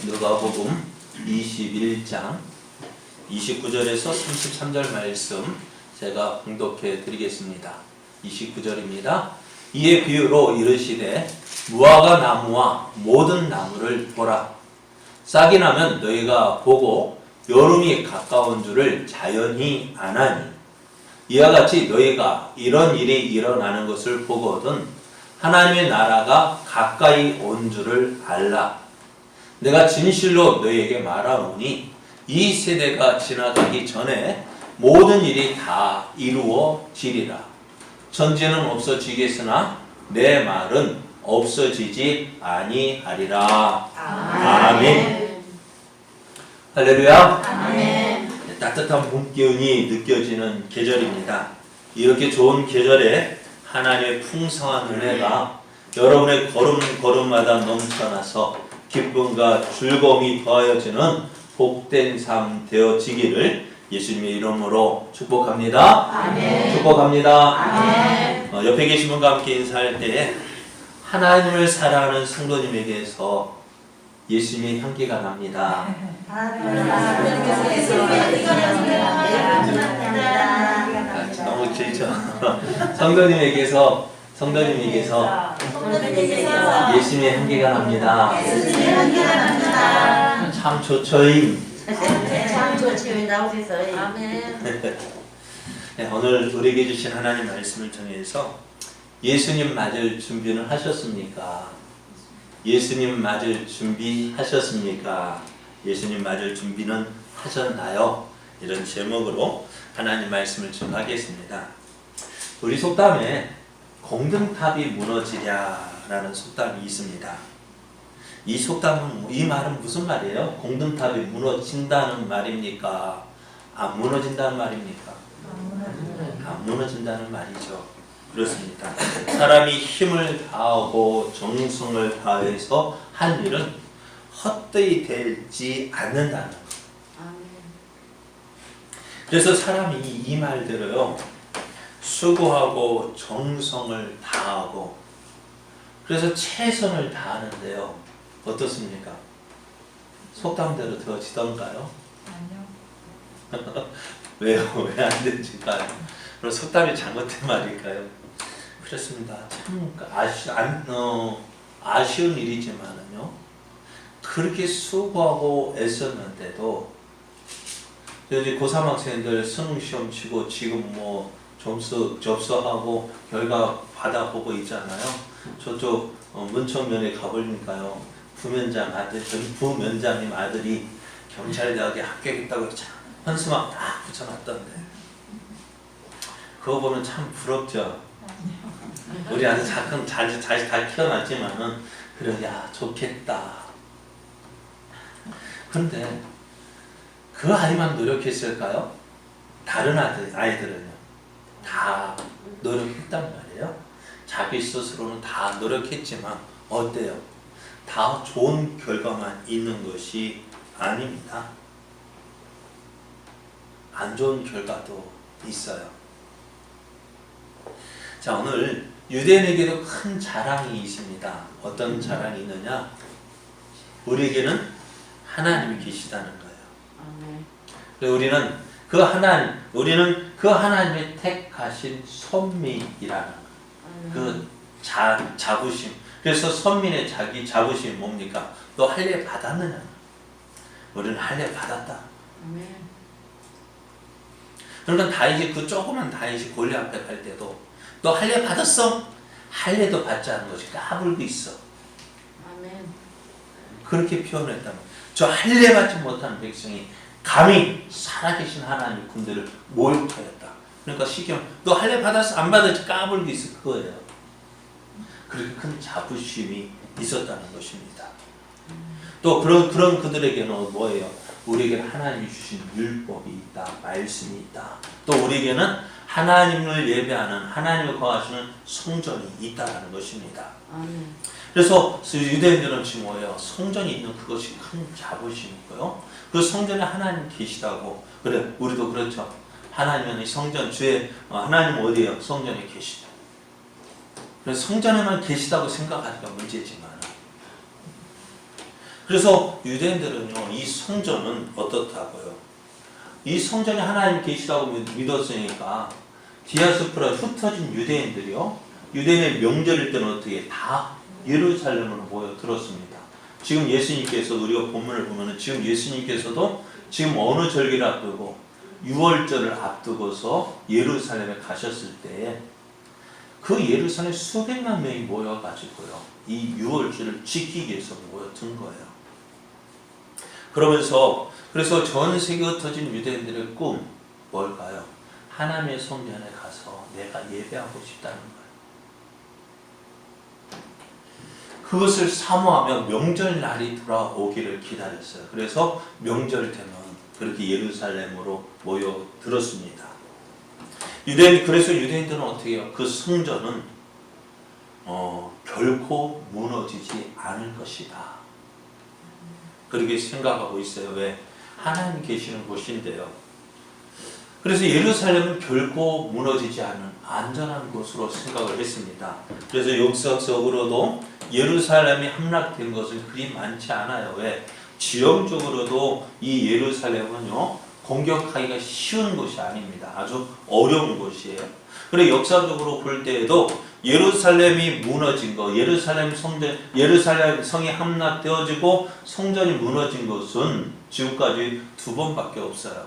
누가복음 21장 29절에서 33절 말씀 제가 봉독해 드리겠습니다. 29절입니다. 이에 비유로 이르시되 무화과 나무와 모든 나무를 보라. 싹이 나면 너희가 보고 여름이 가까운 줄을 자연히 아나니 이와 같이 너희가 이런 일이 일어나는 것을 보거든 하나님의 나라가 가까이 온 줄을 알라. 내가 진실로 너희에게 말하노니 이 세대가 지나가기 전에 모든 일이 다 이루어지리라. 천지는 없어지겠으나 내 말은 없어지지 아니하리라. 아멘. 할렐루야. 아멘. 따뜻한 봄 기운이 느껴지는 계절입니다. 이렇게 좋은 계절에 하나님의 풍성한 은혜가 여러분의 걸음걸음마다 넘쳐나서 기쁨과 즐거움이 더하여지는 복된 삶 되어지기를 예수님의 이름으로 축복합니다. 아멘. 축복합니다. 아멘. 옆에 계신 분과 함께 인사할 때 하나님을 사랑하는 성도님에게서 예수님의 향기가 납니다. 너무 길죠? 성도님에게서 예수님의 향기가 납니다. 참 좋죠잉. 참 좋지요. 나오세요. 아멘. 네, 오늘 우리에게 주신 하나님 말씀을 통해서 예수님 맞을 준비는 하셨습니까? 예수님 맞을 준비하셨습니까? 예수님 맞을 준비는 하셨나요? 이런 제목으로 하나님 말씀을 전하겠습니다. 우리 속담에 공든탑이 무너지랴라는 속담이 있습니다. 이 말은 무슨 말이에요? 공든탑이 무너진다는 말입니까? 안 무너진다는 말입니까? 안 무너진다는 말이죠. 그렇습니다. 사람이 힘을 다하고 정성을 다해서 한 일은 헛되이 되지 않는다는 것. 그래서 사람이 이 말대로요, 수고하고 정성을 다하고 그래서 최선을 다하는데요, 어떻습니까? 속담대로 되어지던가요? 아니요. 왜요? 왜 안 되는지까요? 그럼 속담이 잘못된 말일까요? 그렇습니다. 참 아쉬운 일이지만은요, 그렇게 수고하고 애썼는데도 이제 고3 학생들 수능 시험 치고 지금 뭐 접수하고 결과 받아보고 있잖아요. 저쪽 문천면에 가보니까요, 부면장님 아들이 경찰대학에 합격했다고 현수막 딱 붙여놨던데, 그거 보면 참 부럽죠. 우리 아들 잘 다 키워놨지만은 그래, 야 좋겠다. 그런데 그 아이만 노력했을까요? 다른 아이들은요, 다 노력했단 말이에요. 자기 스스로는 다 노력했지만 어때요? 다 좋은 결과만 있는 것이 아닙니다. 안 좋은 결과도 있어요. 자, 오늘 유대인에게도 큰 자랑이 있습니다. 어떤 자랑이 있느냐? 우리에게는 하나님이 계시다는 거예요. 그래서 우리는 그 하나님의 택하신 선민이라는 그 자부심. 그래서 선민의 자기 자부심이 뭡니까? 너 할례 받았느냐? 우리는 할례 받았다. 그러니까 다윗이, 그 조그만 다윗이 골리앗 앞에 갈 때도 너 할례 받았어? 할례도 받지 않은 것이 까불고 있어. 그렇게 표현했단 말이에요. 저 할례 받지 못하는 백성이 감히 살아계신 하나님 군대를 모욕하였다. 그러니까 시경, 너 할례 받았어? 안 받았지? 까불고 있어. 그거예요. 그렇게 큰 자부심이 있었다는 것입니다. 또 그런 그들에게는 뭐예요? 우리에게는 하나님이 주신 율법이 있다, 말씀이 있다. 또 우리에게는 하나님을 예배하는, 하나님을 거하시는 성전이 있다는 것입니다. 그래서 유대인들은 지금 뭐예요? 성전이 있는 그것이 큰 자부심이고요. 그 성전에 하나님 계시다고. 그래, 우리도 그렇죠. 하나님은 이 성전, 하나님 어디에요? 성전에 계시다. 그래서 성전에만 계시다고 생각하니까 문제지만, 그래서 유대인들은요, 이 성전은 어떻다고요? 이 성전이 하나님 계시다고 믿었으니까 디아스포라 흩어진 유대인들이요, 유대인의 명절일 때는 어떻게 다 예루살렘으로 모여들었습니다. 지금 예수님께서 우리가 본문을 보면은 지금 예수님께서도 지금 어느 절기를 앞두고 6월절을 앞두고서 예루살렘에 가셨을 때에 그 예루살렘 수백만 명이 모여가지고요, 이 6월절을 지키기 위해서 모여든 거예요. 그래서 전 세계 흩어진 유대인들의 꿈 뭘까요? 하나님의 성전에 가서 내가 예배하고 싶다는 거예요. 그것을 사모하며 명절 날이 돌아오기를 기다렸어요. 그래서 명절 되면 그렇게 예루살렘으로 모여들었습니다. 그래서 유대인들은 어떻게 해요? 그 성전은 결코 무너지지 않을 것이다, 그렇게 생각하고 있어요. 왜? 하나님 계시는 곳인데요. 그래서 예루살렘은 결코 무너지지 않은 안전한 곳으로 생각을 했습니다. 그래서 역사적으로도 예루살렘이 함락된 것은 그리 많지 않아요. 왜? 지형적으로도 이 예루살렘은요, 공격하기가 쉬운 곳이 아닙니다. 아주 어려운 곳이에요. 그리고 역사적으로 볼 때에도 예루살렘이 무너진 거, 예루살렘 성이 함락되어지고 성전이 무너진 것은 지금까지 2번밖에 없어요.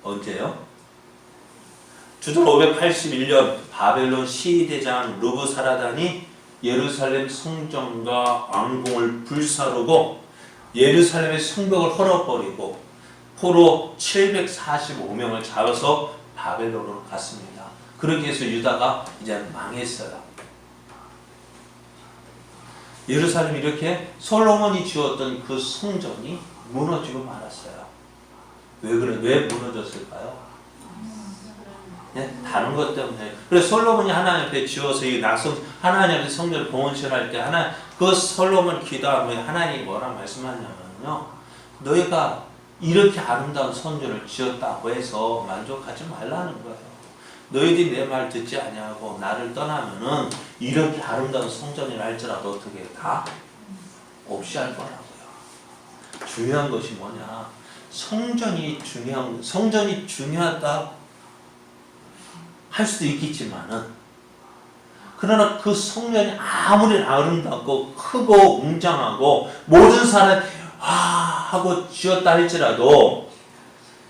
언제요? 주전 581년 바벨론 시대장 르부사라단이 예루살렘 성전과 왕궁을 불사르고 예루살렘의 성벽을 헐어버리고 포로 745명을 잡아서 바벨론으로 갔습니다. 그렇게 해서 유다가 이제 망했어요. 예루살렘이 이렇게 솔로몬이 지었던 그 성전이 무너지고 말았어요. 왜 무너졌을까요? 네, 다른 것 때문에. 그래서 솔로몬이 하나님 앞에 지어서 이 하나님 앞에 성전을 봉헌시할 때 그 솔로몬 기도한 후에 하나님이 뭐라 말씀하냐면요, 너희가 이렇게 아름다운 성전을 지었다고 해서 만족하지 말라는 거예요. 너희들이 내 말 듣지 아니하고 나를 떠나면은 이렇게 아름다운 성전이라 할지라도 어떻게 다 없이 할 거라고요. 중요한 것이 뭐냐? 성전이 중요하다 할 수도 있겠지만은, 그러나 그 성전이 아무리 아름답고 크고 웅장하고 모든 사람이 하고 지었다 할지라도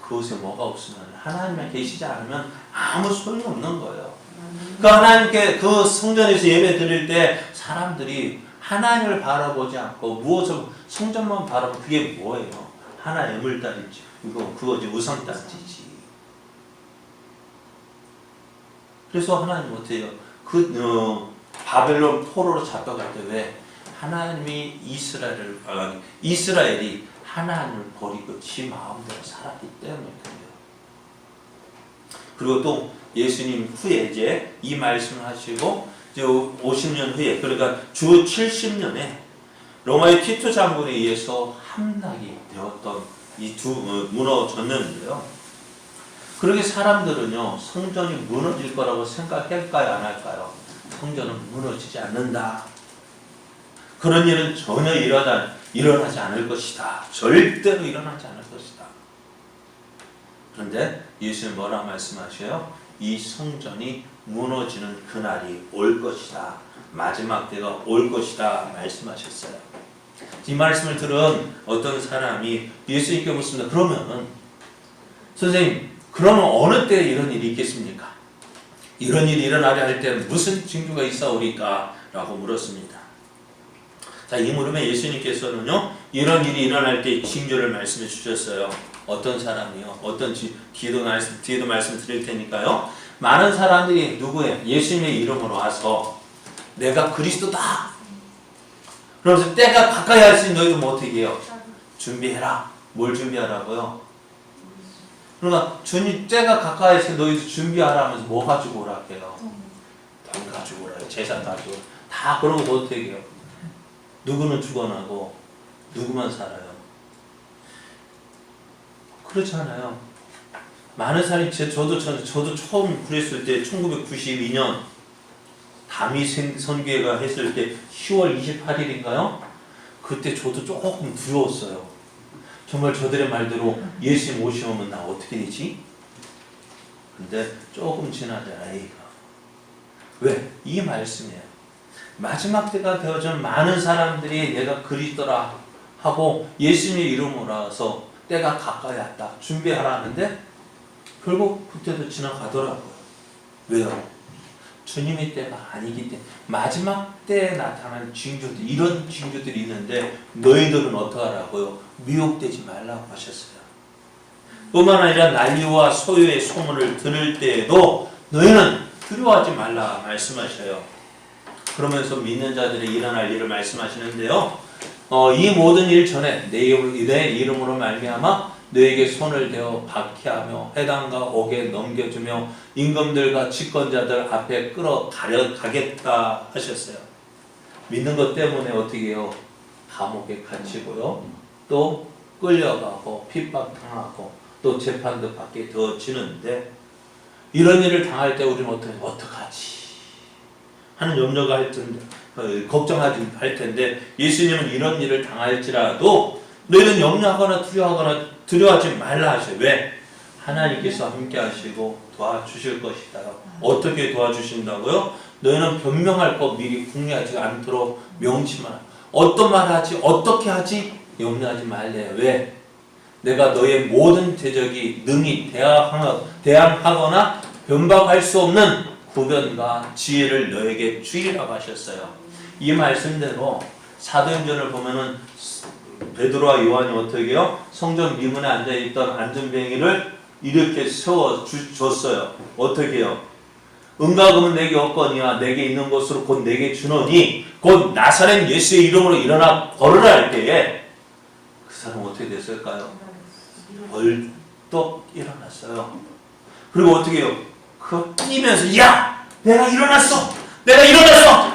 그곳에 뭐가 없으면, 하나님만 계시지 않으면 아무 소용이 없는 거예요. 그 하나님께 그 성전에서 예배 드릴 때 사람들이 하나님을 바라보지 않고 무엇을 성전만 바라보면 그게 뭐예요? 하나의 애물단지지. 그거지, 우상단지지. 그래서 하나님 어때요? 바벨론 포로로 잡혀갈 때 왜? 하나님이 이스라엘이 하나님을 버리고 지 마음대로 살았기 때문에 그래요. 그리고 또 예수님 후에 이제 이 말씀을 하시고 이제 50년 후에, 그러니까 주 70년에 로마의 티투 장군에 의해서 함락이 되었던 이 무너졌는데요. 그렇게 사람들은요, 성전이 무너질 거라고 생각할까요, 안 할까요? 성전은 무너지지 않는다. 그런 일은 전혀 일어나지 않을 것이다. 절대로 일어나지 않을 것이다. 그런데 예수님 뭐라 말씀하셔요? 이 성전이 무너지는 그날이 올 것이다. 마지막 때가 올 것이다 말씀하셨어요. 이 말씀을 들은 어떤 사람이 예수님께 묻습니다. 그러면 선생님, 그러면 어느 때 이런 일이 있겠습니까? 이런 일이 일어나려 할 때는 무슨 징조가 있사오리까? 라고 물었습니다. 자, 이 물음에 예수님께서는요, 이런 일이 일어날 때 징조를 말씀해 주셨어요. 어떤 사람이요? 어떤 뒤에도 말씀 드릴 테니까요. 많은 사람들이 누구예요? 예수님의 이름으로 와서 내가 그리스도다. 그러면서 때가 가까이 할수록 너희도 뭐 어떻게 해요? 준비해라. 뭘 준비하라고요? 그러니까 주님 때가 가까이 해서 너희도 준비하라 하면서 뭐 가지고 오라 해요? 돈 가지고 오라, 재산 가지고 오라. 다 그런 거 어떻게 해요? 누구는 죽어나고 누구만 살아요? 그렇잖아요. 많은 사람이 저도 처음 그랬을 때 1992년 담이 선교회가 했을 때 10월 28일인가요? 그때 저도 조금 두려웠어요. 정말 저들의 말대로 예수님 오시면 나 어떻게 되지? 근데 조금 지나자 아이가 왜? 이 말씀이에요. 마지막 때가 되어준 많은 사람들이 내가 그리스도라 하고 예수님의 이름으로 와서 때가 가까이 왔다 준비하라는데 결국 그때도 지나가더라고요. 왜요? 주님의 때가 아니기 때문에 마지막 때에 나타난 징조들 이런 징조들이 있는데 너희들은 어떡하라고요? 미혹되지 말라고 하셨어요. 뿐만 아니라 난리와 소요의 소문을 들을 때에도 너희는 두려워하지 말라 말씀하셔요. 그러면서 믿는 자들이 일어날 일을 말씀하시는데요. 이 모든 일 전에 내 이름으로 말미암아 너에게 손을 대어 박해하며 회당과 옥에 넘겨주며 임금들과 집권자들 앞에 끌어가겠다 하셨어요. 믿는 것 때문에 어떻게 해요? 감옥에 갇히고요. 또 끌려가고 핍박당하고 또 재판도 받게 되어지는데 이런 일을 당할 때 우리는 어떡하지? 하는 염려가 할 텐데 걱정하지 할 텐데 예수님은 이런 일을 당할지라도 너희는 염려하거나 두려워하지 말라 하셔요. 왜? 하나님께서 함께 하시고 도와주실 것이다. 어떻게 도와주신다고요? 너희는 변명할 것 미리 궁리하지 않도록 명심하라. 어떤 말 하지? 어떻게 하지? 염려하지 말래요. 왜? 내가 너의 모든 대적이 능히 대항하거나 변박할 수 없는 구변과 지혜를 너에게 주리라고 하셨어요. 이 말씀대로 사도행전을 보면은 베드로와 요한이 어떻게 해요? 성전 미문에 앉아있던 안전뱅이를 이렇게 세워줬어요. 어떻게 해요? 은과 금은 내게 없거니와 내게 있는 것으로 곧 내게 주노니 곧 나사렛 예수의 이름으로 일어나 걸으라 할 때에 그 사람 어떻게 됐을까요? 벌떡 일어났어요. 그리고 어떻게 해요? 그거 뛰면서 야! 내가 일어났어!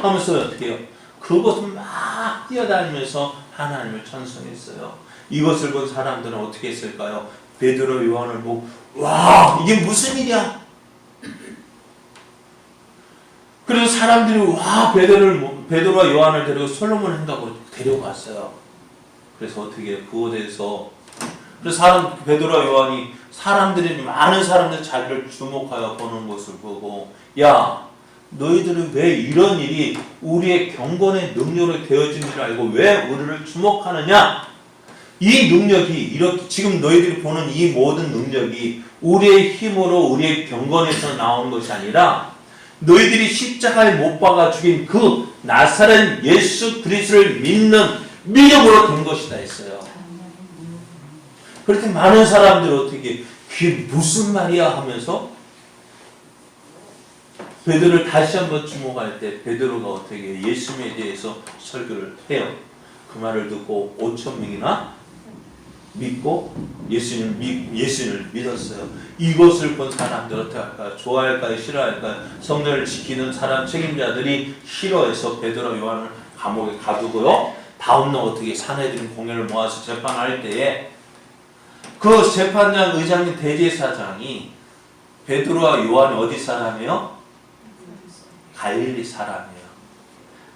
하면서 어떻게 해요? 그것을 막 뛰어다니면서 하나님을 찬송했어요. 이것을 본 사람들은 어떻게 했을까요? 베드로 요한을 보고 와 이게 무슨 일이야? 그래서 사람들이 와 베드로와 요한을 데리고 솔로몬 행각으로 데려갔어요. 그래서 어떻게 해요? 그곳에서 그래서 베드로와 요한이 많은 사람들이 자기를 주목하여 보는 것을 보고 야 너희들은 왜 이런 일이 우리의 경건의 능력으로 되어진 줄 알고 왜 우리를 주목하느냐? 이 능력이 이렇게 지금 너희들이 보는 이 모든 능력이 우리의 힘으로 우리의 경건에서 나오는 것이 아니라 너희들이 십자가에 못 박아 죽인 그 나사렛 예수 그리스도를 믿는 믿음으로 된 것이다 했어요. 그렇게 많은 사람들이 어떻게 그게 무슨 말이야 하면서 베드로를 다시 한번 주목할 때 베드로가 어떻게 예수님에 대해서 설교를 해요. 그 말을 듣고 5,000명이나 믿고 예수님을 믿었어요. 이것을 본 사람들 어떻게 할까요? 좋아할까요? 싫어할까요? 성령을 지키는 사람 책임자들이 싫어해서 베드로 요한을 감옥에 가두고요. 다음날 어떻게 사내들인 공회를 모아서 재판할 때에 그 재판장 의장인 대제사장이 베드로와 요한이 어디 사람이에요? 갈릴리 사람이에요.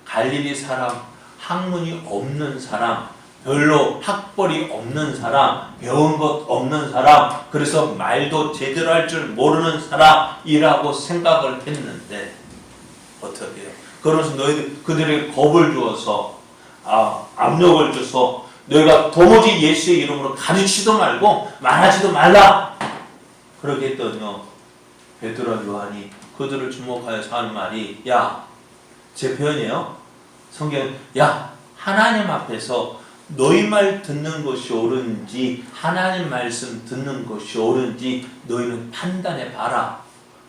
갈릴리 사람, 학문이 없는 사람, 별로 학벌이 없는 사람, 배운 것 없는 사람, 그래서 말도 제대로 할 줄 모르는 사람이라고 생각을 했는데 어떻게 해요? 그러면서 그들에게 겁을 주어서 압력을 줘서 너희가 도무지 예수의 이름으로 가르치지도 말고 말하지도 말라. 그렇게 했더니요. 베드로와 요한이 그들을 주목하여서 하는 말이 제 표현이에요. 성경 하나님 앞에서 너희 말 듣는 것이 옳은지 하나님 말씀 듣는 것이 옳은지 너희는 판단해 봐라.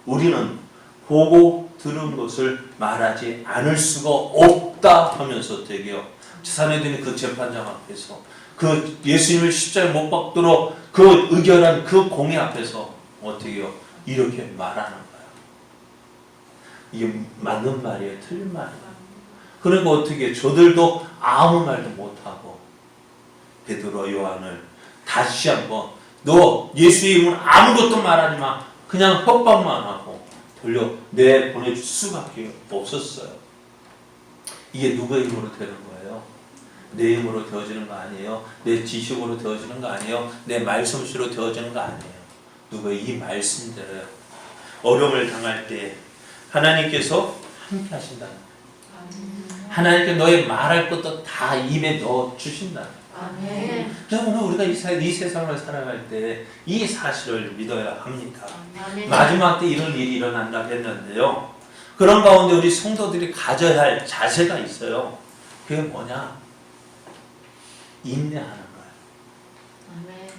우리는 보고 들은 것을 말하지 않을 수가 없다 하면서 되게요. 사내들이 그 재판장 앞에서 그 예수님을 십자가에 못 박도록 그 의결한 그 공회 앞에서 어떻게 해요? 이렇게 말하는 거예요. 이게 맞는 말이에요? 틀린 말이에요? 그러니까 어떻게 저들도 아무 말도 못하고 베드로 요한을 다시 한번 너 예수의 이름은 아무것도 말하지 마. 그냥 협박만 하고 보내줄 수밖에 없었어요. 이게 누구의 힘으로 되는 거예요? 내 힘으로 되어지는 거 아니에요. 내 지식으로 되어지는 거 아니에요. 내 말씀씨로 되어지는 거 아니에요. 누가 이 말씀대로요. 어려움을 당할 때 하나님께서 함께 하신다는 거예요. 하나님께 너의 말할 것도 다 입에 넣어 주신다는 거예요. 아멘. 그래서 오늘 우리가 이 세상을 살아갈 때 이 사실을 믿어야 합니다. 아멘. 마지막 때 이런 일이 일어난다고 했는데요. 그런 가운데 우리 성도들이 가져야 할 자세가 있어요. 그게 뭐냐? 인내하는 거예요. 아멘.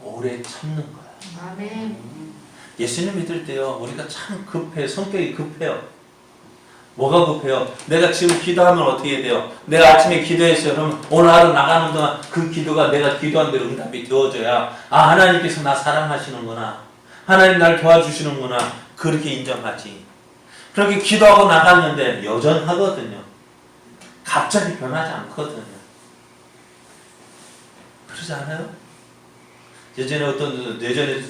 오래 참는 거예요. 아멘. 예수님 믿을 때요, 우리가 참 급해요. 성격이 급해요. 뭐가 급해요? 내가 지금 기도하면 어떻게 돼요? 내가 아침에 기도했어요. 그러면 오늘 하루 나가는 동안 그 기도가 내가 기도한 대로 응답이 되어져야, 아, 하나님께서 나 사랑하시는구나. 하나님 날 도와주시는구나. 그렇게 인정하지. 그렇게 기도하고 나갔는데 여전하거든요. 갑자기 변하지 않거든요. 그러지 않아요? 예전에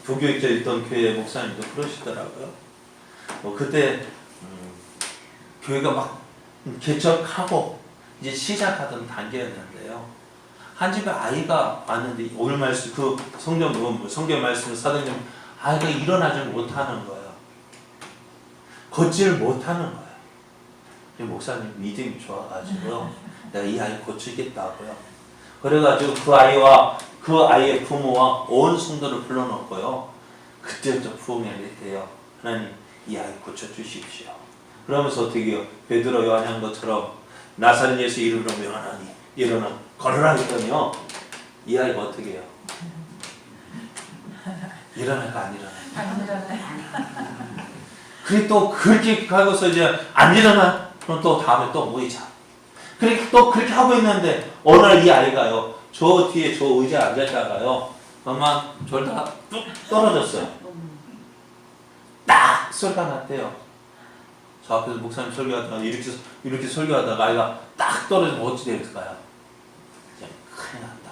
부교육자 있던 교회 목사님도 그러시더라고요. 그때 교회가 막 개척하고 이제 시작하던 단계였는데요. 한 집에 아이가 왔는데 오늘 말씀 그 성경 말씀 사도님 아이가 일어나지 못하는 거예요. 걷지를 못하는 거예요. 목사님 믿음이 좋아가지고 내가 이 아이 고치겠다고요. 그래가지고 그 아이의 부모와 온 성도를 불러놓고요. 그때부터 부흥회를 했대요. 하나님 이 아이 고쳐주십시오. 그러면서 어떻게 해요? 베드로 요한한 것처럼 나사렛 예수 이름으로 명하나니 일어나 걸으라 했더니요. 이 아이가 어떻게 해요? 일어날까 안 일어나? 그래 또 그렇게 하고서 이제 안 일어나? 그럼 또 다음에 또 모이자. 그렇게 또 그렇게 하고 있는데 어느 날 이 아이가요. 저 뒤에 저 의자에 앉았다가요. 엄마 졸다가 뚝 떨어졌어요. 딱 소리가 났대요. 저 앞에서 목사님 설교하다가 이렇게 설교하다가 아이가 딱 떨어지면 어찌 될까요? 그냥 큰일 났다.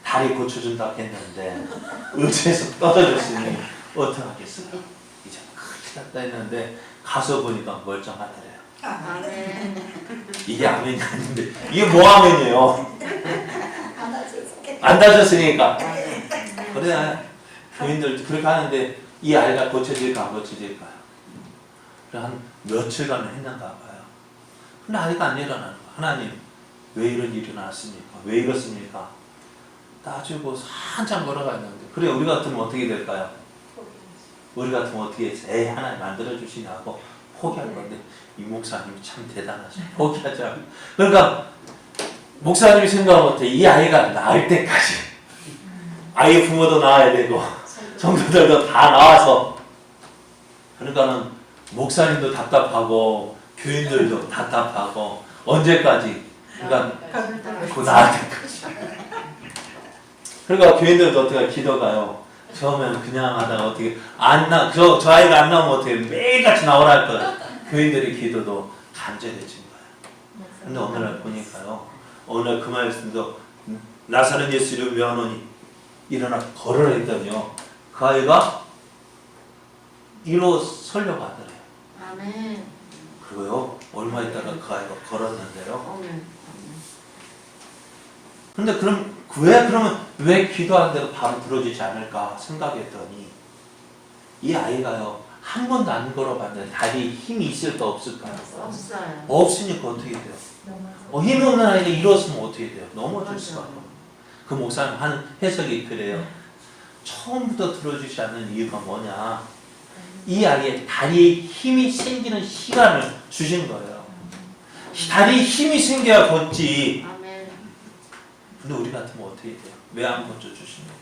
다리 고쳐준다고 했는데 의자에서 떨어졌으니 어떡하겠어요? 이제 큰일 났다 했는데 가서 보니까 멀쩡하더래요. 아멘. 이게 아멘이 아닌데 이게 뭐 아멘이에요? 안 다쳤으니까. 그래 교인들 그렇게 하는데 이 아이가 고쳐질까 안 고쳐질까요? 그래 한 며칠간 했는가 봐요. 근데 아이가 안 일어나는 거야. 하나님 왜 이런 일이 났습니까? 왜 이렇습니까? 따지고 한참 걸어가 있는데 그래 우리 같으면 어떻게 될까요? 우리 같으면 어떻게 해서 에이 하나님 만들어주시냐고 포기할 건데 이 목사님이 참 대단하셔. 포기하지 않고. 그러니까 목사님이 생각하면 어때? 이 아이가 나을 때까지 아이 부모도 나와야 되고 성도들도 다 나와서 그러니까는 목사님도 답답하고 교인들도 답답하고 언제까지? 그러니까 그 나을 때까지. 그러니까 교인들도 어떻게 기도가요? 처음에는 그냥 하다가 어떻게 저 아이가 안 나오면 어떻게 매일같이 나오라 할 거예요. 교인들의 기도도 간절해진 거예요. 근데 오늘날 보니까요. 오늘 그 말씀도 나사렛 예수 이름 명하노니 일어나 걸으라 했더니요. 그 아이가 일어 서려고 하더래요. 아멘. 그리고요. 얼마 있다가 그 아이가 걸었는데요. 아멘. 근데 그러면 왜 기도한 대로 바로 들어지지 않을까 생각했더니 이 아이가요. 한 번도 안 걸어봤는데 다리에 힘이 있을까 없을까요? 없어요. 없으니까 어떻게 돼요? 힘이 없는 아이가 일어서면 어떻게 돼요? 넘어질 수가 없어요. 그 목사님 하는 해석이 그래요. 처음부터 들어주지 않는 이유가 뭐냐? 이 아이의 다리에 힘이 생기는 시간을 주신 거예요. 다리에 힘이 생겨야 걷지. 아멘. 근데 우리 같으면 어떻게 돼요? 왜 안 고쳐주십니까?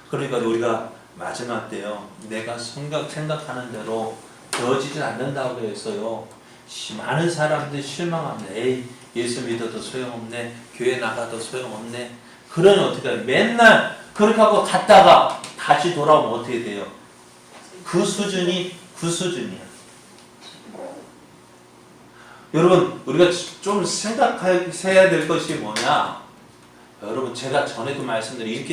그러니까 우리가 마지막 때요. 내가 생각하는 대로 되어지지 않는다고 해서요. 많은 사람들이 실망합니다. 에이 예수 믿어도 소용없네. 교회 나가도 소용없네. 그러니 어떻게 해요? 맨날 그렇게 하고 갔다가 다시 돌아오면 어떻게 돼요? 그 수준이야. 여러분 우리가 좀 생각해야 될 것이 뭐냐? 여러분 제가 전에도 말씀드린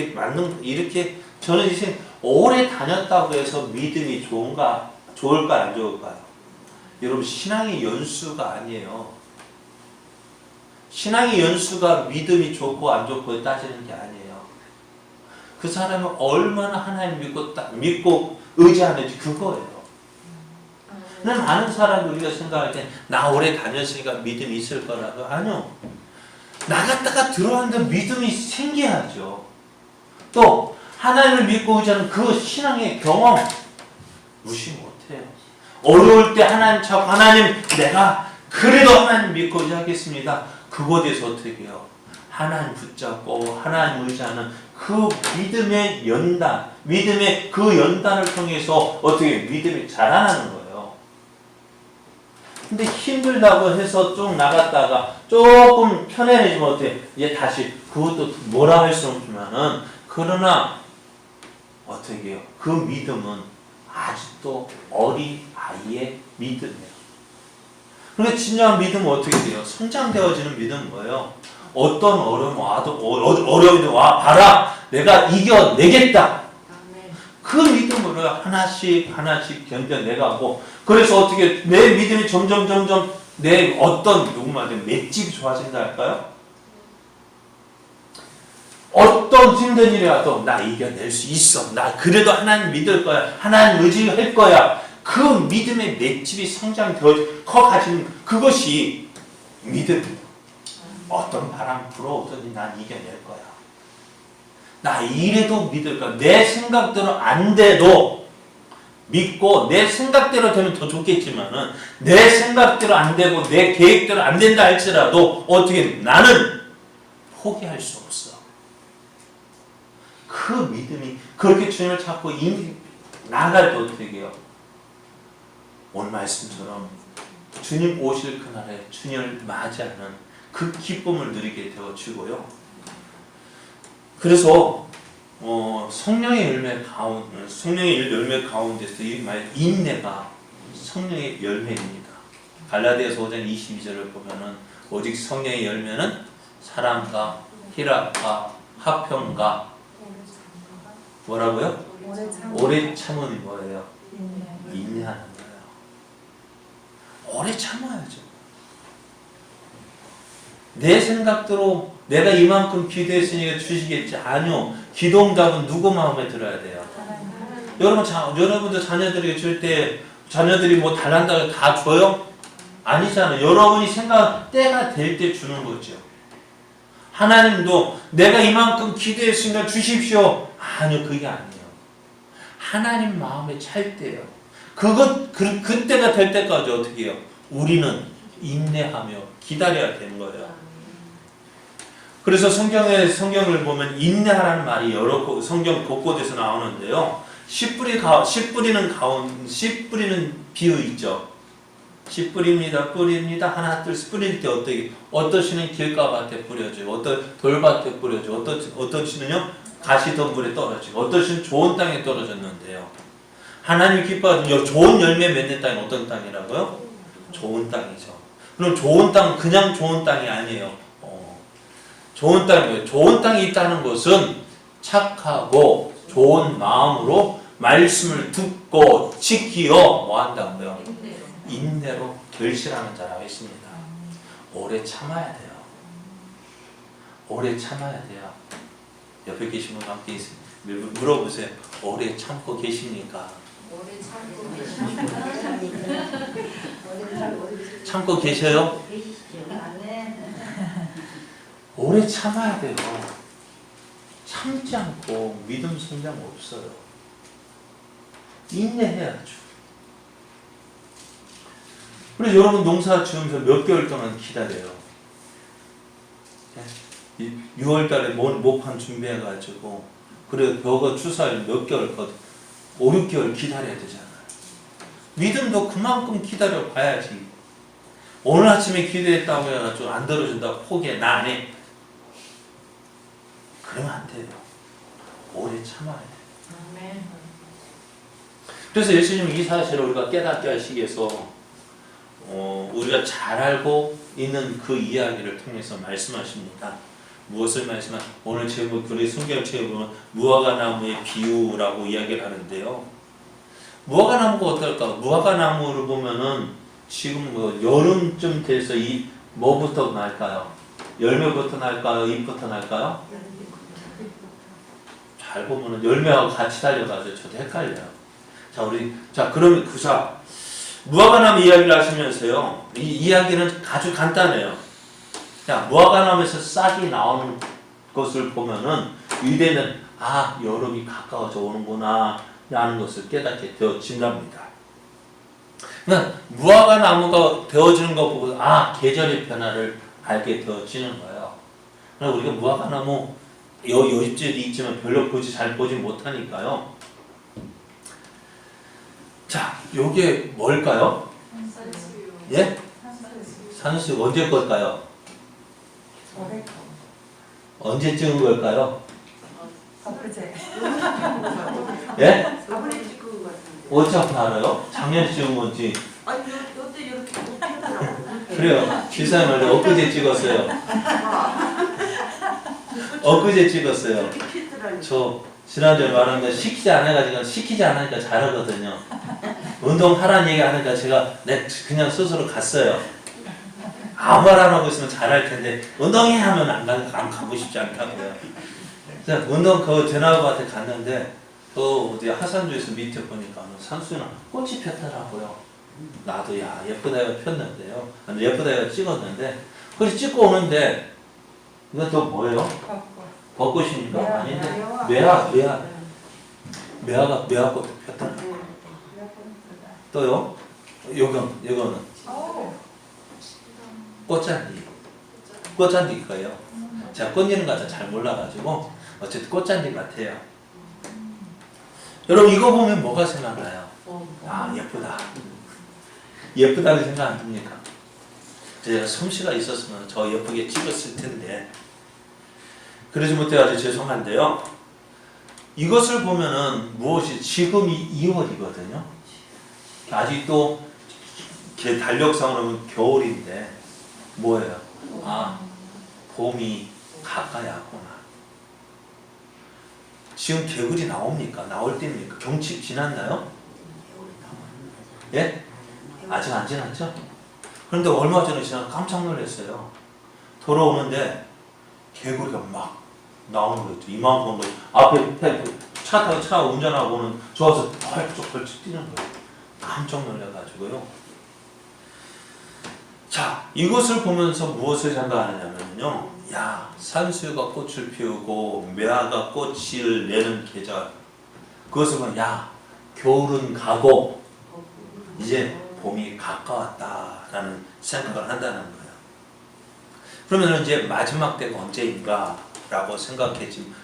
이렇게 저는 이제 오래 다녔다고 해서 믿음이 좋을까 안 좋을까요? 여러분 신앙의 연수가 아니에요. 신앙의 연수가 믿음이 좋고 안 좋고 따지는 게 아니에요. 그 사람은 얼마나 하나님 믿고 의지하는지 그거예요. 근데 많은 사람들 우리가 생각할 때 나 오래 다녔으니까 믿음이 있을 거라고. 아니요. 나갔다가 들어왔는데 믿음이 생겨야죠. 또 하나님을 믿고 의지하는 그 신앙의 경험 무시 못해요. 어려울 때 하나님 찾고 하나님 내가 그래도 하나님 믿고 의지하겠습니다. 그곳에서 어떻게 해요? 하나님 붙잡고 하나님 의지하는 그 믿음의 연단, 믿음의 그 연단을 통해서 어떻게 믿음이 자라나는 거예요. 근데 힘들다고 해서 쭉 나갔다가 조금 편안해지면 어때? 이제 다시 그것도 뭐라 할 수 없지만은 그러나 어떻게 해요? 그 믿음은 아직도 어린 아이의 믿음이에요. 그러니까 진정한 믿음은 어떻게 돼요? 성장되어지는 믿음은 뭐예요? 어떤 어려움 와도 어려움이 와 봐라 내가 이겨내겠다. 그 믿음으로 하나씩 견뎌내가고 그래서 어떻게 내 믿음이 점점 내 어떤 누구만테 맷집이 좋아진다 할까요? 어떤 힘든 일이 와도 나 이겨낼 수 있어. 나 그래도 하나님 믿을 거야. 하나님 의지할 거야. 그 믿음의 맷집이 성장되어 커가지는 그것이 믿음이에요. 어떤 바람 불어오더니 난 이겨낼 거야. 나 이래도 믿을 거야. 내 생각대로 안 돼도 믿고 내 생각대로 되면 더 좋겠지만은 내 생각대로 안 되고 내 계획대로 안 된다 할지라도 어떻게 나는 포기할 수 없어. 그 믿음이 그렇게 주님을 찾고 나갈 때 어떻게 해요? 오늘 말씀처럼 주님 오실 그날에 주님을 맞이하는 그 기쁨을 누리게 되어지고요. 그래서 성령의 열매 가운데서 이 말 인내가 성령의 열매입니다. 갈라디아서 5장 22절을 보면은 오직 성령의 열매는 사랑과 희락과 화평과 뭐라고요? 오래 참음이 뭐예요? 인내하는 거예요. 오래 참아야죠. 내 생각대로 내가 이만큼 기도했으니까 주시겠지. 아니요. 기도응답은 누구 마음에 들어야 돼요? 여러분도 자녀들에게 줄 때 자녀들이 뭐 달란다고 다 줘요? 아니잖아요. 여러분이 생각 때가 될 때 주는 거죠. 하나님도 내가 이만큼 기도했으니까 주십시오. 아니요. 그게 아니에요. 하나님 마음에 찰 때요. 그때가 될 때까지 어떻게 해요? 우리는 인내하며 기다려야 되는 거예요. 그래서 성경을 보면 인내하라는 말이 여러 성경 곳곳에서 나오는데요. 씨 뿌리는 비유 있죠. 씨 뿌립니다. 하나 둘 뿌릴 때 어떠시는 길가밭에 뿌려져요. 어떤 돌밭에 뿌려져요. 어떠시는요 가시덤불에 떨어지고 어떠시는 좋은 땅에 떨어졌는데요. 하나님 기뻐하시는 좋은 열매 맺는 땅이 어떤 땅이라고요? 좋은 땅이죠. 그럼 좋은 땅은 그냥 좋은 땅이 아니에요. 좋은 땅이에요. 좋은 땅이 있다는 것은 착하고 좋은 마음으로 말씀을 듣고 지키어 뭐 한다고요? 인내로 결실하는 자라고 했습니다. 오래 참아야 돼요. 오래 참아야 돼요. 옆에 계신 분 함께 물어보세요. 오래 참고 계십니까? 오래 참고 계십니까? 참고 계셔요? 오래 참아야 돼요. 참지 않고 믿음 성장 없어요. 인내해야죠. 그래서 여러분 농사 지으면서 몇 개월 동안 기다려요. 6월달에 모판 준비해가지고 그래 벼가 추수할 몇 개월 5, 6개월 기다려야 되잖아요. 믿음도 그만큼 기다려 봐야지. 오늘 아침에 기도했다고 해가지고 안 들어준다고 포기해. 나 안 해. 그러면 안 돼요. 오래 참아야 돼요. 아멘. 그래서 예수님은 이 사실을 우리가 깨닫게 하시기 위해서 우리가 잘 알고 있는 그 이야기를 통해서 말씀하십니다. 무엇을 오늘 제목 우리 성경 책에 보면 무화과나무의 비유라고 이야기를 하는데요. 무화과나무가 어떨까? 무화과나무를 보면은 지금 뭐 여름쯤 돼서 이 뭐부터 날까요? 열매부터 날까요? 잎부터 날까요? 잘 보면은 열매하고 같이 달려가지고 저도 헷갈려요. 자, 그러면 무화과나무 이야기를 하시면서요. 이 이야기는 아주 간단해요. 자, 무화과나무에서 싹이 나오는 것을 보면은 유대는 여름이 가까워져 오는구나 라는 것을 깨닫게 되어진답니다. 그러니까 무화과나무가 되어지는 것 보고 계절의 변화를 알게 되어지는 거예요. 그러니까 우리가 무화과나무 요집들이 있지만 별로 잘 보지 못하니까요. 자, 요게 뭘까요? 예? 산수유 언제 걸까요? 언제 찍은 걸까요? 예? 어떻게 알아요? 작년에 찍은 건지. 아니, 요때 이렇게 못하더라고. 그래요. 지사님 말대 엊그제 찍었어요. 엊그제 찍었어요. 이렇게 피더라고. 저 지난주에 말한 거 시키지 않으니까 잘하거든요. 운동하라는 얘기 하니까 제가 그냥 스스로 갔어요. 아무 말 안 하고 있으면 잘할 텐데 운동해 하면 안 가고 싶지 않다고요. 그래서 운동 대나무밭에 갔는데 어디 하산주에서 밑에 보니까 산수유나 꽃이 폈더라고요. 나도 예쁘다 이거 폈는데요. 예쁘다 이거 찍었는데 그래서 찍고 오는데 이건 또 뭐예요? 벚꽃입니까? 아닌데 매화꽃도 폈더라고요. 또요? 요거는 꽃잔디 거예요. 제가 꽃 이름 같은 잘 몰라가지고 어쨌든 꽃잔디 같아요. 여러분 이거 보면 뭐가 생각나요? 예쁘다. 예쁘다는 생각 안 듭니까? 제가 솜씨가 있었으면 저 예쁘게 찍었을 텐데 그러지 못해가지고 죄송한데요. 이것을 보면은 무엇이 지금이 2월이거든요. 아직도 달력상으로 보면 겨울인데 뭐예요? 봄이 가까이 왔구나. 지금 개구리 나옵니까? 나올 때입니까? 경칩 지났나요? 예? 아직 안 지났죠? 그런데 얼마 전에 제가 깜짝 놀랐어요. 돌아오는데 개구리가 막 나오는 거 있죠. 이만큼 거 앞에 차 운전하고는 좋아서 펄쩍펄쩍 뛰는 거예요. 깜짝 놀라가지고요. 자, 이것을 보면서 무엇을 생각하느냐면요. 산수유가 꽃을 피우고 매화가 꽃을 내는 계절. 그것을 보면 겨울은 가고 이제 봄이 가까웠다라는 생각을 한다는 거예요. 그러면 이제 마지막 때가 언제인가 라고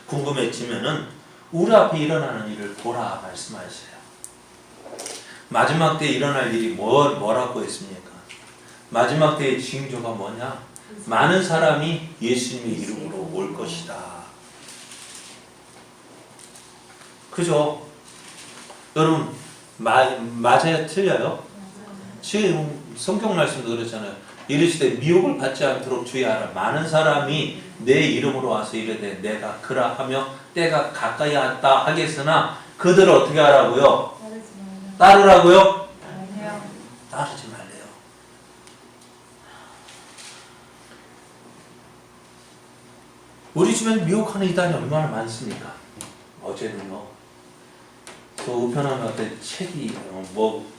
궁금해지면은 우리 앞에 일어나는 일을 보라 말씀하세요. 마지막 때 일어날 일이 뭐라고 했습니까? 마지막 때의 징조가 뭐냐? 많은 사람이 예수님의 이름으로 올 것이다. 그죠? 여러분 맞아요? 틀려요? 지금 성경 말씀도 그렇잖아요. 이르시되 미혹을 받지 않도록 주의하라. 많은 사람이 내 이름으로 와서 이르되 내가 그라 하며 때가 가까이 왔다 하겠으나 그들을 어떻게 하라고요? 따르라고요? 따르지 말래요. 우리 주변에 미혹하는 이단이 얼마나 많습니까? 어제는요. 저 우편함 앞에 책이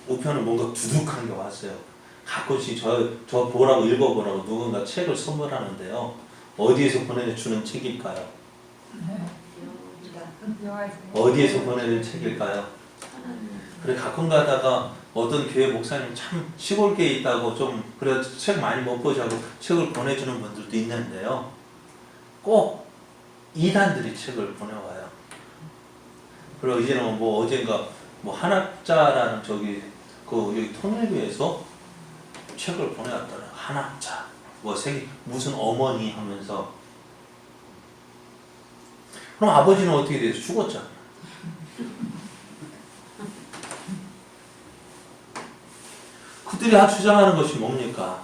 우편은 뭔가 두둑한 게 왔어요. 가끔씩 저 보라고 읽어보라고 누군가 책을 선물하는데요. 어디에서 보내주는 책일까요? 어디에서 보내는 책일까요? 그래 가끔 가다가 어떤 교회 목사님 참 시골 교회에 있다고 좀 그래 책 많이 못 보자고 책을 보내주는 분들도 있는데요. 꼭 이단들이 책을 보내와요. 그리고 이제는 어젠가 한학자라는 여기 통일교에서 책을 보내왔더라. 한학자 무슨 어머니 하면서. 그럼 아버지는 어떻게 돼서 죽었잖아. 그들이 주장하는 것이 뭡니까?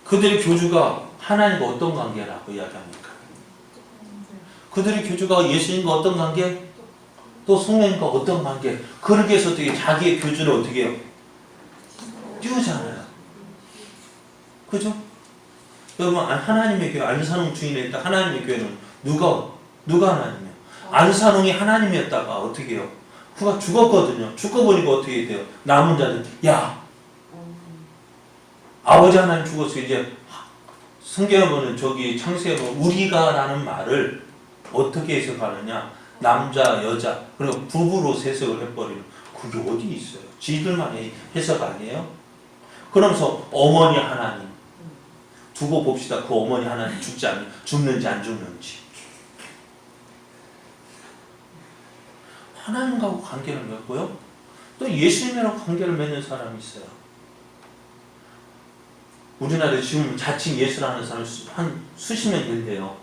그들의 교주가 하나님과 어떤 관계라고 이야기합니까? 그들의 교주가 예수님과 어떤 관계? 또 성령님과 어떤 관계? 그렇게 해서 어떻게 자기의 교주를 어떻게 해요? 띄우잖아요. 그죠? 여러분 하나님의 교회 안산홍 주인에 있다. 하나님의 교회는 누가 하나님이에요? 안산홍이 하나님이었다가 어떻게 해요? 그가 죽었거든요. 죽고 보니까 어떻게 돼요? 남은 자들 야 아버지 하나님 죽었어. 이제 성경에 보면 저기 창세에 보면 우리가라는 말을 어떻게 해석하느냐? 남자 여자 그리고 부부로 해석을 해버리는 그게 어디 있어요? 지들만의 해석 아니에요? 그러면서 어머니 하나님 두고 봅시다. 그 어머니 하나님 죽는지 안 죽는지. 하나님과 관계를 맺고요. 또 예수님이랑 관계를 맺는 사람이 있어요. 우리나라에 지금 자칭 예수라는 사람이 한 수십 명 된대요.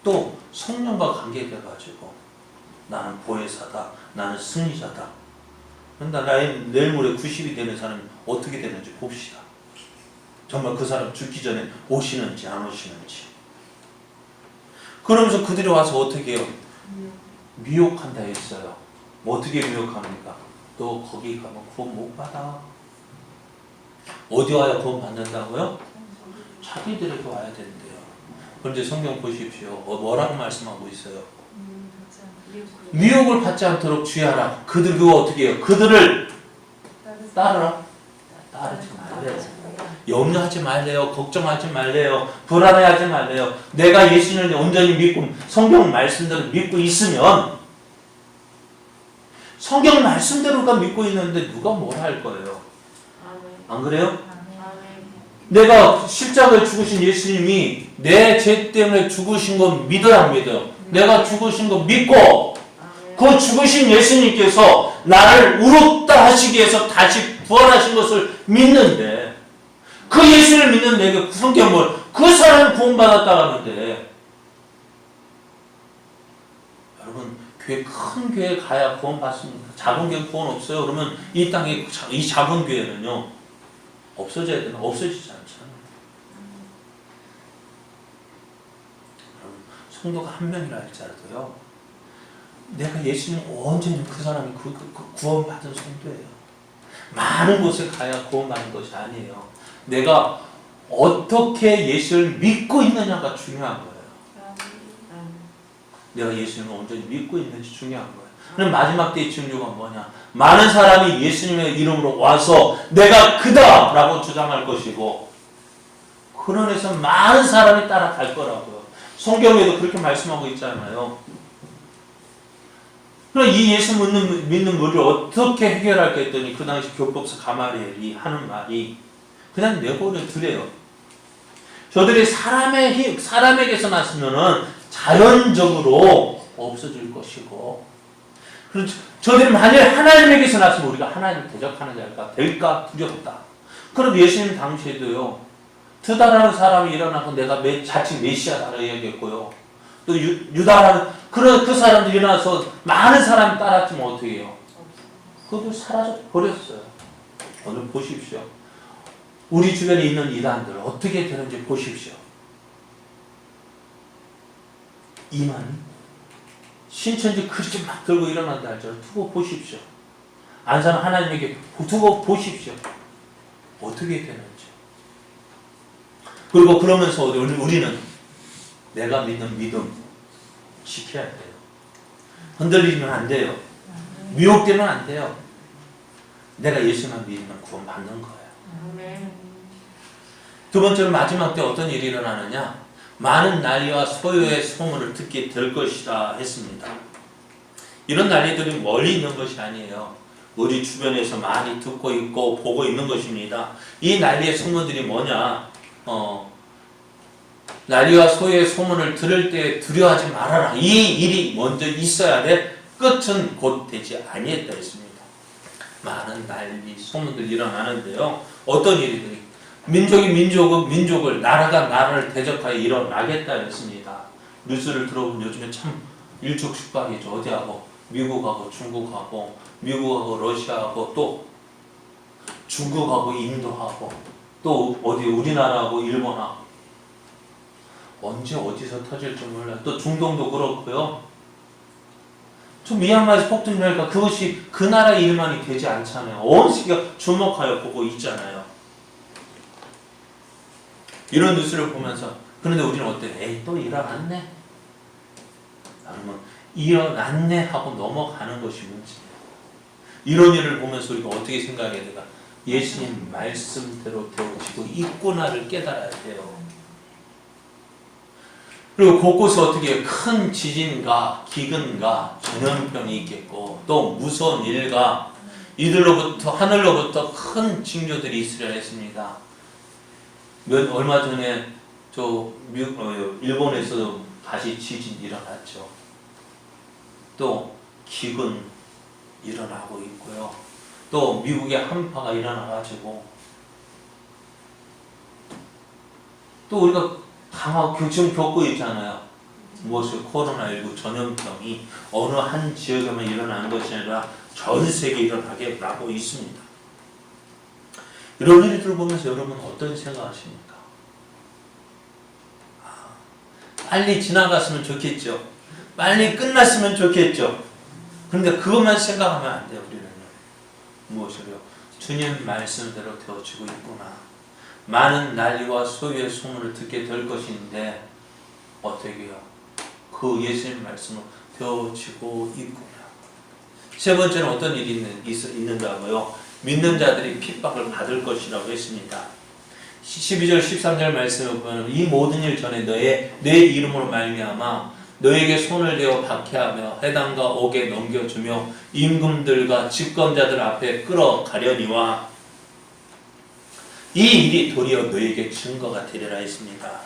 또 성령과 관계돼가지고 나는 보혜사다. 나는 승리자다. 그런데 내일 모레 90이 되는 사람이 어떻게 되는지 봅시다. 정말 그 사람 죽기 전에 오시는지 안 오시는지. 그러면서 그들이 와서 어떻게 해요? 미혹한다 했어요. 뭐 어떻게 미혹합니까? 너 거기 가면 구원 못 받아. 어디 와야 구원 받는다고요? 자기들에게 와야 된대요. 그런데 성경 보십시오. 뭐라고 말씀하고 있어요? 미혹을 받지 않도록 주의하라. 그들 그거 어떻게 해요? 그들을 따르라. 따르지 말래요. 염려하지 말래요. 걱정하지 말래요. 불안해하지 말래요. 내가 예수님을 온전히 믿고 성경 말씀대로 믿고 있으면 성경 말씀대로가 믿고 있는데 누가 뭐라 할 거예요? 안 그래요? 내가 십자가에 죽으신 예수님이 내 죄 때문에 죽으신 거 믿어요 안 믿어요? 내가 죽으신 거 믿고 그 죽으신 예수님께서 나를 의롭다 하시기 위해서 다시 부활하신 것을 믿는데 그 예수를 믿는 내가 성경을 그 사람이 구원받았다 하는데 여러분 교회 큰 교회 가야 구원받습니다. 작은 교회 구원 없어요. 그러면 이 땅에 이 작은 교회는요 없어져야 되나? 없어지지 않잖아요. 여러분 성도가 한 명이라 할지라도요 내가 예수님 온전히 그 사람이 구원받은 성도예요. 많은 곳에 가야 구원받는 것이 아니에요. 내가 어떻게 예수를 믿고 있느냐가 중요한 거예요. 내가 예수님을 온전히 믿고 있는지 중요한 거예요. 그럼 마지막 때의 증류가 뭐냐? 많은 사람이 예수님의 이름으로 와서 내가 그다! 라고 주장할 것이고 그런 데서 많은 사람이 따라갈 거라고요. 성경에도 그렇게 말씀하고 있잖아요. 그럼 이 예수 믿는 무리를 어떻게 해결할까 했더니 그 당시 교법서 가마리엘이 하는 말이 그냥 내버려 두래요. 저들이 사람에게서 났으면은 자연적으로 없어질 것이고, 저들이 만일 하나님에게서 났으면 우리가 하나님을 대적하는 자가 될까 두렵다. 그럼 예수님 당시에도요, 드다라는 사람이 일어나서 내가 자칭 메시아다라고 얘기했고요. 또 유다라는 그 사람들이 일어나서 많은 사람이 따랐지만 어떻게 해요? 그들 사라져 버렸어요. 오늘 보십시오. 우리 주변에 있는 이단들 어떻게 되는지 보십시오. 이만 신천지 그렇게 막 들고 일어난다 할지라도 두고 보십시오. 안산 하나님에게 두고 보십시오. 어떻게 되는지. 그리고 그러면서 우리는 내가 믿는 믿음 지켜야 돼요. 흔들리면 안 돼요. 미혹되면 안 돼요. 내가 예수만 믿으면 구원 받는 거예요. 두 번째로 마지막 때 어떤 일이 일어나느냐? 많은 난리와 소요의 소문을 듣게 될 것이다 했습니다. 이런 난리들이 멀리 있는 것이 아니에요. 우리 주변에서 많이 듣고 있고 보고 있는 것입니다. 이 난리의 소문들이 뭐냐? 난리와 소요의 소문을 들을 때 두려워하지 말아라. 이 일이 먼저 있어야 돼. 끝은 곧 되지 아니했다 했습니다. 많은 난리, 소문들이 일어나는데요. 어떤 일이들이 민족이 민족을, 나라가 나라를 대적하여 일어나겠다 했습니다. 뉴스를 들어보면 요즘에 참 일촉즉발이죠. 어디하고 미국하고 중국하고 미국하고 러시아하고 또 중국하고 인도하고 또 어디 우리나라하고 일본하고 언제 어디서 터질지 몰라요. 또 중동도 그렇고요. 저 미얀마에서 폭동이 나니까 그것이 그 나라 일만이 되지 않잖아요. 온 세계가 주목하여 보고 있잖아요. 이런 뉴스를 보면서 그런데 우리는 어때? 에이 또 일어났네. 아니면 일어났네 하고 넘어가는 것이 문제예요. 이런 일을 보면서 우리가 어떻게 생각해야 될까? 예수님 말씀대로 되어지고 있구나를 깨달아야 돼요. 그리고 곳곳에 어떻게 큰 지진과 기근과 전염병이 있겠고 또 무서운 일과 이들로부터 하늘로부터 큰 징조들이 있으려 했습니다. 얼마 전에 일본에서 다시 지진 일어났죠. 또 기근 일어나고 있고요. 또 미국에 한파가 일어나가지고 또 우리가 강하고 지금 겪고 있잖아요. 무엇이 코로나19 전염병이 어느 한 지역에만 일어나는 것이 아니라 전 세계에 일어나게 나고 있습니다. 이런 일들을 보면서 여러분 어떤 생각하십니까? 빨리 지나갔으면 좋겠죠. 빨리 끝났으면 좋겠죠. 그런데 그것만 생각하면 안 돼요. 우리는요. 무엇이요? 주님 말씀대로 되어지고 있구나. 많은 난리와 소유의 소문을 듣게 될 것인데 어떻게 해요? 그 예수님 말씀으로 되어지고 있구나. 세 번째는 어떤 일이 있는가고요? 믿는 자들이 핍박을 받을 것이라고 했습니다. 12절 13절 말씀을 보면 이 모든 일 전에 내 이름으로 말미암아 너에게 손을 대어 박해하며 해당과 옥에 넘겨주며 임금들과 집권자들 앞에 끌어가려니와 이 일이 도리어 너에게 증거가 되리라 했습니다.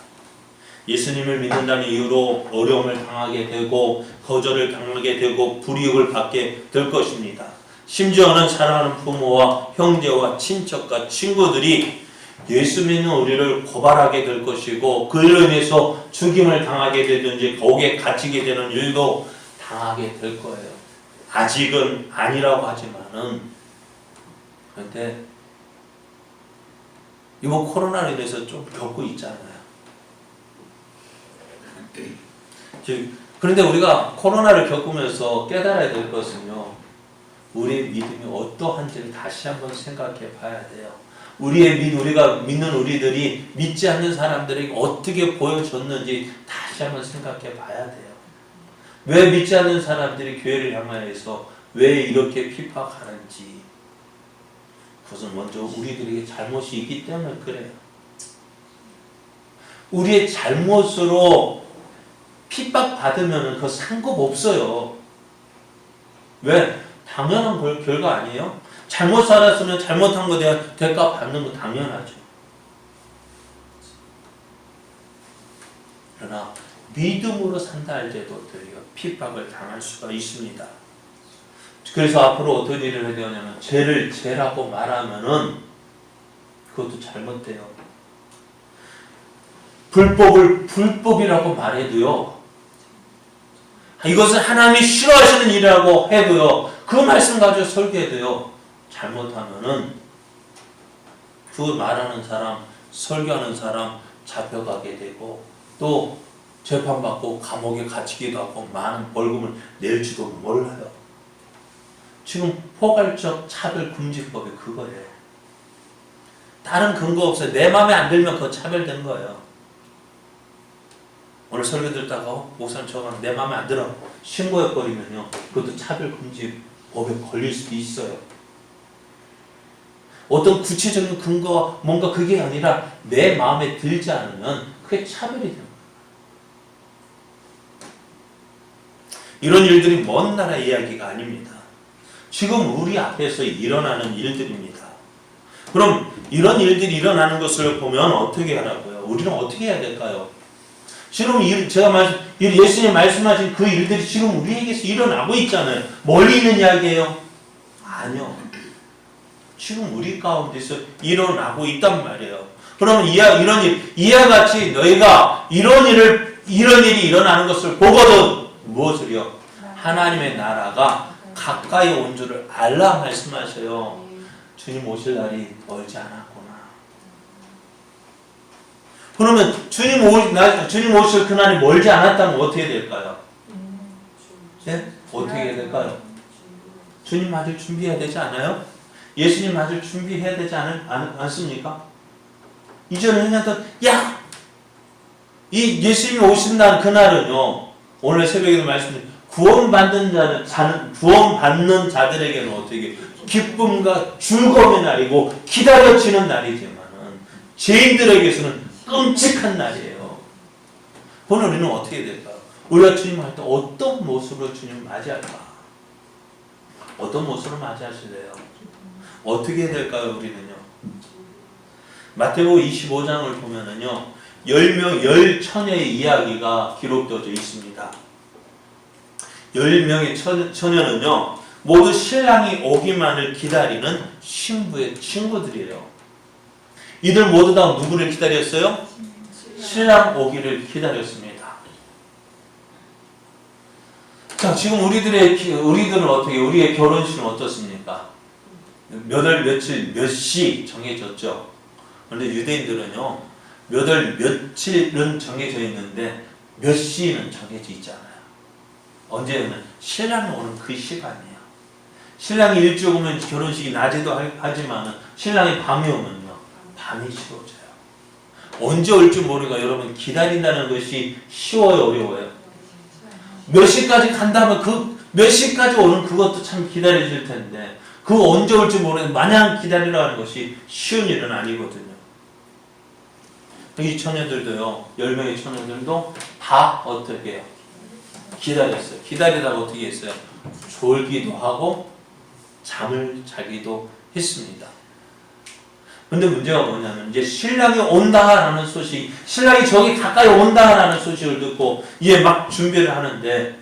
예수님을 믿는다는 이유로 어려움을 당하게 되고 거절을 당하게 되고 불이익을 받게 될 것입니다. 심지어는 사랑하는 부모와 형제와 친척과 친구들이 예수 믿는 우리를 고발하게 될 것이고 그 일로 인해서 죽임을 당하게 되든지 거기에 갇히게 되는 일도 당하게 될 거예요. 아직은 아니라고 하지만은 그런데 이번 코로나로 인해서 좀 겪고 있잖아요. 그런데 우리가 코로나를 겪으면서 깨달아야 될 것은요. 우리의 믿음이 어떠한지를 다시 한번 생각해 봐야 돼요. 우리가 믿는 우리들이 믿지 않는 사람들에게 어떻게 보여줬는지 다시 한번 생각해 봐야 돼요. 왜 믿지 않는 사람들이 교회를 향하여서 왜 이렇게 핍박하는지 그것은 먼저 우리들에게 잘못이 있기 때문에 그래요. 우리의 잘못으로 핍박받으면 그거 상관없어요. 왜? 당연한 결과 아니에요? 잘못 살았으면 잘못한 것에 대한 대가 받는 거 당연하죠. 그러나 믿음으로 산다 할지라도 핍박을 당할 수가 있습니다. 그래서 앞으로 어떤 일을 해야 되냐면 죄를 죄라고 말하면은 그것도 잘못돼요. 불법을 불법이라고 말해도요. 이것은 하나님이 싫어하시는 일이라고 해도요. 그 말씀 가지고 설교해도요. 잘못하면은 그 말하는 사람, 설교하는 사람 잡혀가게 되고 또 재판받고 감옥에 갇히기도 하고 많은 벌금을 낼지도 몰라요. 지금 포괄적 차별금지법이 그거예요. 다른 근거 없어요. 내 마음에 안 들면 그거 차별된 거예요. 오늘 설교 듣다가 목사님 저거 내 마음에 안 들어 신고해버리면요. 그것도 차별금지법에 걸릴 수도 있어요. 어떤 구체적인 근거가 뭔가 그게 아니라 내 마음에 들지 않으면 그게 차별이 됩니다. 이런 일들이 먼 나라 이야기가 아닙니다. 지금 우리 앞에서 일어나는 일들입니다. 그럼 이런 일들이 일어나는 것을 보면 어떻게 하라고요? 우리는 어떻게 해야 될까요? 지금 예수님 말씀하신 그 일들이 지금 우리에게서 일어나고 있잖아요. 멀리 있는 이야기예요? 아니요. 지금 우리 가운데서 일어나고 있단 말이에요. 그러면 이와 같이 너희가 이런 일이 일어나는 것을 보거든 무엇을요? 하나님의 나라가 가까이 온 줄을 알라 말씀하셔요. 주님 오실 날이 멀지 않았구나. 그러면 주님 오실 그날이 멀지 않았다면 어떻게 될까요? 네? 어떻게 해야 될까요? 주님 맞을 준비해야 되지 않아요? 예수님 맞을 준비해야 되지 않습니까? 이전에 행했던 야! 이 예수님이 오신 날 그날은요. 오늘 새벽에도 말씀드린 구원받는 자들에게는 어떻게 기쁨과 즐거움의 날이고 기다려지는 날이지만은 죄인들에게서는 끔찍한 날이에요. 오늘 우리는 어떻게 될까요? 우리가 주님 할 때 어떤 모습으로 주님 맞이할까? 어떤 모습으로 맞이하실래요? 어떻게 해야 될까요? 우리는요. 마태복음 25장을 보면은요. 10처녀의 이야기가 기록되어져 있습니다. 10명의 처녀는요. 모두 신랑이 오기만을 기다리는 신부의 친구들이에요. 이들 모두 다 누구를 기다렸어요? 신랑 오기를 기다렸습니다. 자, 지금 우리들은 어떻게, 우리의 결혼식은 어떻습니까? 몇 월, 며칠, 몇 시 정해졌죠. 그런데 유대인들은요, 몇 월, 며칠은 정해져 있는데, 몇 시는 정해져 있잖아요. 언제는 신랑이 오는 그 시간이에요. 신랑이 일찍 오면 결혼식이 낮에도 하지만, 신랑이 밤에 오면요, 밤이 쉬워져요. 언제 올지 모르니까 여러분 기다린다는 것이 쉬워요, 어려워요? 몇 시까지 간다면 몇 시까지 오는 그것도 참 기다려질 텐데 그 언제 올지 모르는 마냥 기다리라는 것이 쉬운 일은 아니거든요. 이 처녀들도요. 10명의 처녀들도 다 어떻게 해요? 기다렸어요. 기다리다가 어떻게 했어요? 졸기도 하고 잠을 자기도 했습니다. 근데 문제가 뭐냐면 이제 신랑이 온다라는 소식, 신랑이 저기 가까이 온다라는 소식을 듣고 이제 막 준비를 하는데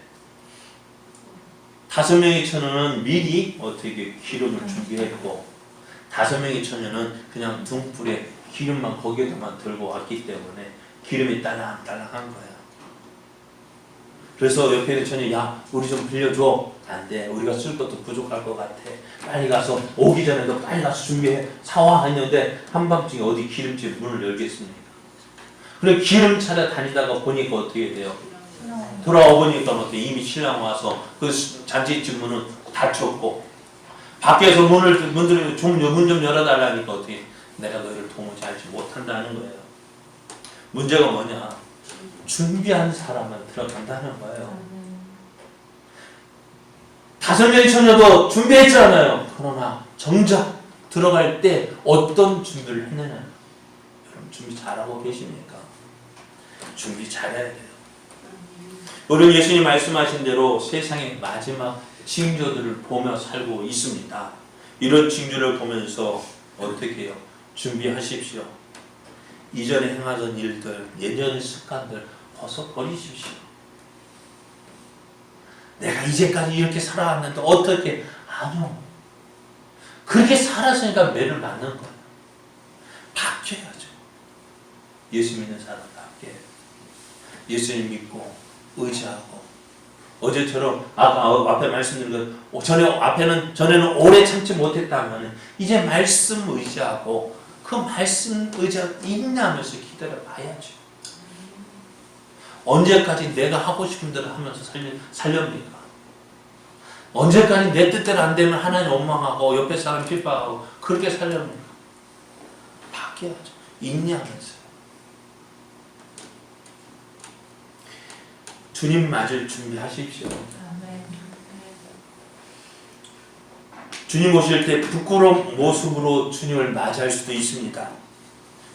5명의 처녀는 미리 어떻게 기름을 준비했고 5명의 처녀는 그냥 등불에 기름만 거기에다만 들고 왔기 때문에 기름이 딸랑딸랑한 거예요. 그래서 옆에 있는 처녀, 야, 우리 좀 빌려줘. 안 돼. 우리가 쓸 것도 부족할 것 같아. 빨리 가서, 오기 전에도 빨리 가서 준비해. 사와. 했는데, 한밤중에 어디 기름집 문을 열겠습니까? 그래, 기름 찾아 다니다가 보니까 어떻게 돼요? 돌아와 보니까 어떻게 이미 신랑 와서 그 잔치집 문은 닫혔고, 밖에서 문 좀 열어달라니까 어떻게, 내가 너희를 도무지 알지 못한다는 거예요. 문제가 뭐냐? 준비한 사람은 들어간다는 거예요. 5명의 처녀도 준비했잖아요. 그러나 정작 들어갈 때 어떤 준비를 했느냐? 여러분 준비 잘하고 계십니까? 준비 잘해야 돼요. 우리는 예수님 말씀하신 대로 세상의 마지막 징조들을 보며 살고 있습니다. 이런 징조를 보면서 어떻게 해요? 준비하십시오. 이전에 행하던 일들, 예전의 습관들 벗어버리십시오. 내가 이제까지 이렇게 살아왔는데 어떻게? 아니요. 그렇게 살았으니까 매를 맞는 거예요. 바뀌어야죠. 예수 믿는 사람 바뀌어요. 예수님 믿고 의지하고 어제처럼 아까 앞에 말씀드린 것 전에는 오래 참지 못했다면 이제 말씀 의지하고 그 말씀 의지하고 인내하면서 기다려 봐야죠. 언제까지 내가 하고 싶은 대로 하면서 살렵니까? 언제까지 내 뜻대로 안 되면 하나님 원망하고 옆에 사람 핍박하고 그렇게 살렵니까? 바뀌어야죠. 인내하면서. 주님 맞을 준비하십시오. 주님 오실 때 부끄러운 모습으로 주님을 맞이할 수도 있습니다.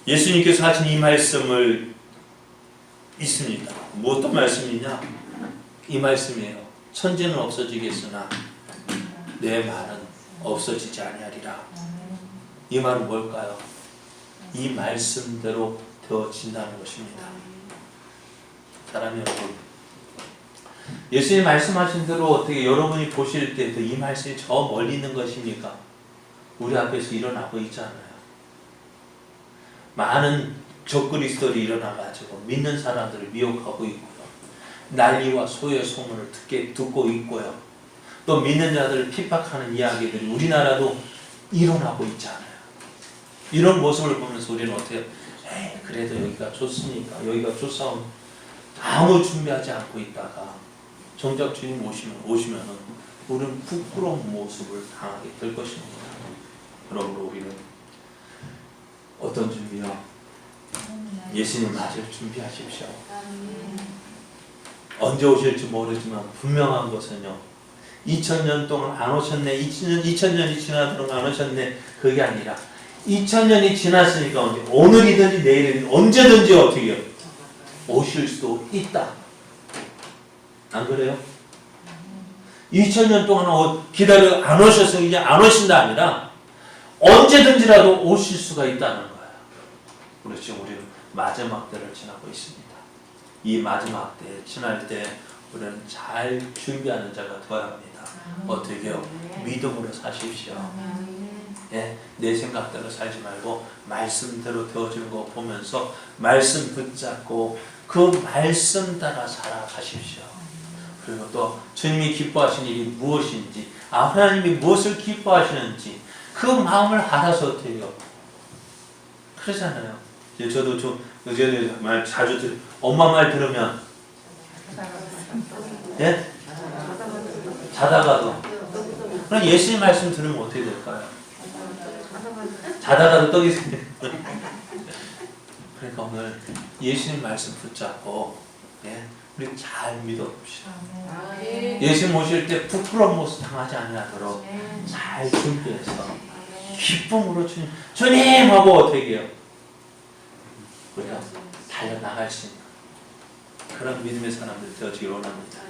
예수님께서 하신 이 말씀을 있습니다. 무엇떤 말씀이냐? 이 말씀이에요. 천지는 없어지겠으나 내 말은 없어지지 아니하리라. 이 말은 뭘까요? 이 말씀대로 되어진다는 것입니다. 사랑하는 여러분, 예수님 말씀하신 대로 어떻게 여러분이 보실 때도 이 말씀이 저 멀리 있는 것입니까? 우리 앞에서 일어나고 있잖아요. 많은 적그리스도들이 일어나가지고 믿는 사람들을 미혹하고 있고요. 난리와 소의 소문을 듣고 있고요. 또 믿는 자들을 핍박하는 이야기들이 우리나라도 일어나고 있잖아요. 이런 모습을 보면서 우리는 어떻게 그래도 여기가 좋습니까? 여기가 좋사온 아무 준비하지 않고 있다가 정작 주님 오시면은 우리는 부끄러운 모습을 당하게 될 것입니다. 그러므로 우리는 어떤 준비요? 예수님 맞을 준비하십시오. 언제 오실지 모르지만 분명한 것은요. 2000년 동안 안 오셨네. 2000년이 지나도록 안 오셨네. 그게 아니라 2000년이 지났으니까 오늘이든지 내일이든지 언제든지 어떻게 해요? 오실 수도 있다. 안 그래요? 2000년 동안 기다려 안 오셔서 이제 안 오신다 아니라 언제든지라도 오실 수가 있다는 거예요. 그렇죠. 우리는 마지막 때를 지나고 있습니다. 이 마지막 때에 지날 때 우리는 잘 준비하는 자가 되어야 합니다. 어떻게요? 믿음으로 사십시오. 예, 내 생각대로 살지 말고 말씀대로 되어지는 거 보면서 말씀 붙잡고 그 말씀 따라 살아가십시오. 그리고 또 주님이 기뻐하시는 일이 무엇인지, 하나님이 무엇을 기뻐하시는지 그 마음을 알아서 어떻게 해요? 그러잖아요. 저도 요즘에 말 자주 엄마 말 들으면 예? 자다가도 그럼 예수님 말씀 들으면 어떻게 될까요? 자다가도 떡이 생겨요. 그러니까 오늘 예수님 말씀 붙잡고 예? 우리 잘 믿어봅시다. 예수님 오실 때 부끄러운 모습 당하지 않도록 잘 준비해서 기쁨으로 주님 하고 어떻게 해요? 우리가 달려나갈 수 있는 그런 믿음의 사람들 되어지길 원합니다.